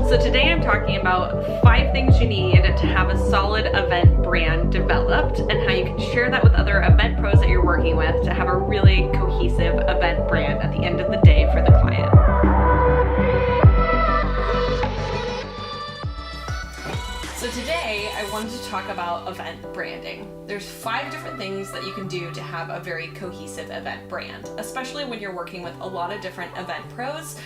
So today I'm talking about 5 things you need to have a solid event brand developed and how you can share that with other event pros that you're working with to have a really cohesive event brand at the end of the day for the client. So today I wanted to talk about event branding. There's 5 different things that you can do to have a very cohesive event brand, especially when you're working with a lot of different event pros.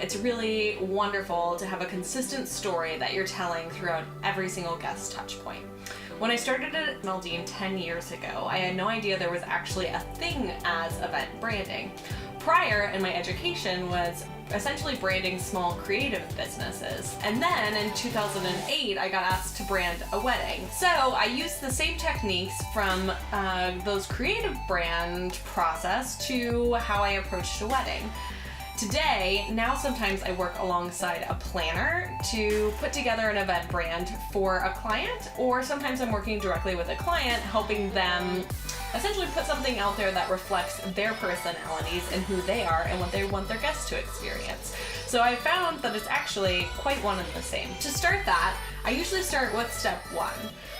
It's really wonderful to have a consistent story that you're telling throughout every single guest touch point. When I started at Valentines 10 years ago, I had no idea there was actually a thing as event branding. Prior in my education was essentially branding small creative businesses. And then in 2008, I got asked to brand a wedding. So I used the same techniques from those creative brand process to how I approached a wedding. Today, now sometimes I work alongside a planner to put together an event brand for a client, or sometimes I'm working directly with a client, helping them essentially put something out there that reflects their personalities and who they are and what they want their guests to experience. So I found that it's actually quite one and the same. To start that, I usually start with step 1.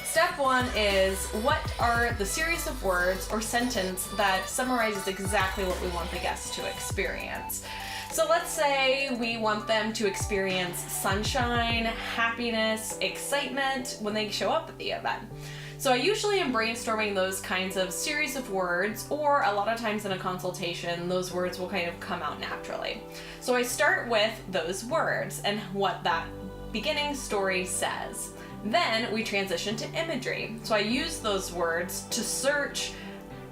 Step 1 is, what are the series of words or sentence that summarizes exactly what we want the guests to experience? So let's say we want them to experience sunshine, happiness, excitement when they show up at the event. So I usually am brainstorming those kinds of series of words, or a lot of times in a consultation, those words will kind of come out naturally. So I start with those words and what that beginning story says. Then we transition to imagery. So I use those words to search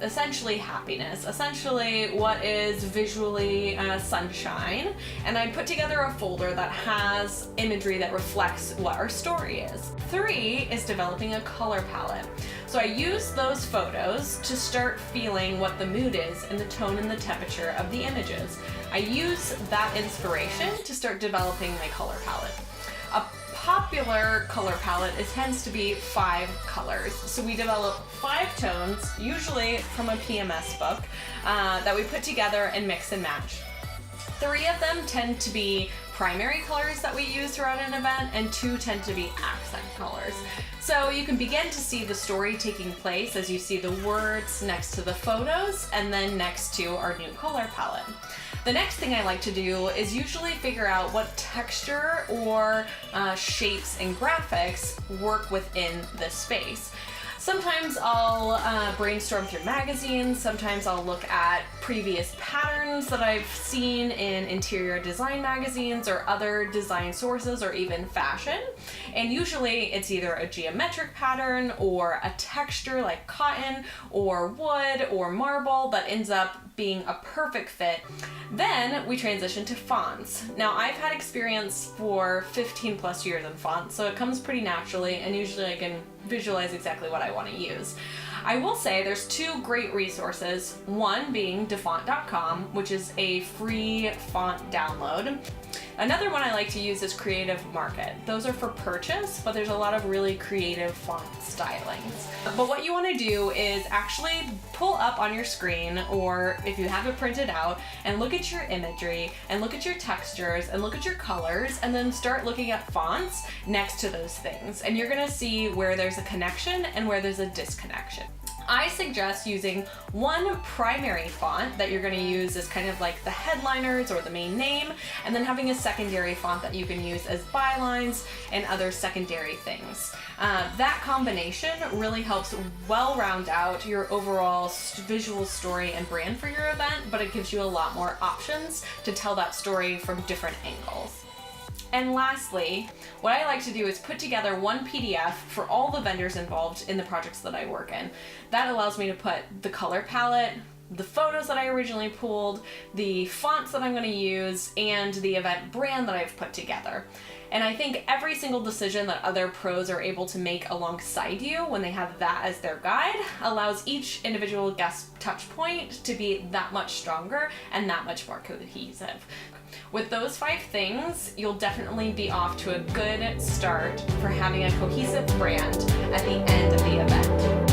essentially happiness, essentially what is visually sunshine, and I put together a folder that has imagery that reflects what our story is. 3 is developing a color palette. So I use those photos to start feeling what the mood is and the tone and the temperature of the images. I use that inspiration to start developing my color palette. A popular color palette tends to be 5 colors. So we develop 5 tones, usually from a PMS book, that we put together and mix and match. 3 of them tend to be primary colors that we use throughout an event, and 2 tend to be accent colors. So you can begin to see the story taking place as you see the words next to the photos and then next to our new color palette. The next thing I like to do is usually figure out what texture or shapes and graphics work within this space. Sometimes I'll brainstorm through magazines, sometimes I'll look at previous patterns that I've seen in interior design magazines or other design sources, or even fashion. And usually it's either a geometric pattern or a texture like cotton or wood or marble that ends up being a perfect fit. Then we transition to fonts. Now I've had experience for 15 plus years in fonts, so it comes pretty naturally, and usually I can visualize exactly what I want to use. I will say there's 2 great resources, one being defont.com, which is a free font download. Another one I like to use is Creative Market. Those are for purchase, but there's a lot of really creative font stylings. But what you want to do is actually pull up on your screen, or if you have it printed out, and look at your imagery, and look at your textures, and look at your colors, and then start looking at fonts next to those things. And you're going to see where there's a connection and where there's a disconnection. I suggest using one primary font that you're going to use as kind of like the headliners or the main name, and then having a secondary font that you can use as bylines and other secondary things. That combination really helps well round out your overall visual story and brand for your event, but it gives you a lot more options to tell that story from different angles. And lastly, what I like to do is put together one PDF for all the vendors involved in the projects that I work in. That allows me to put the color palette, the photos that I originally pulled, the fonts that I'm going to use, and the event brand that I've put together. And I think every single decision that other pros are able to make alongside you when they have that as their guide allows each individual guest touch point to be that much stronger and that much more cohesive. With those 5 things, you'll definitely be off to a good start for having a cohesive brand at the end of the event.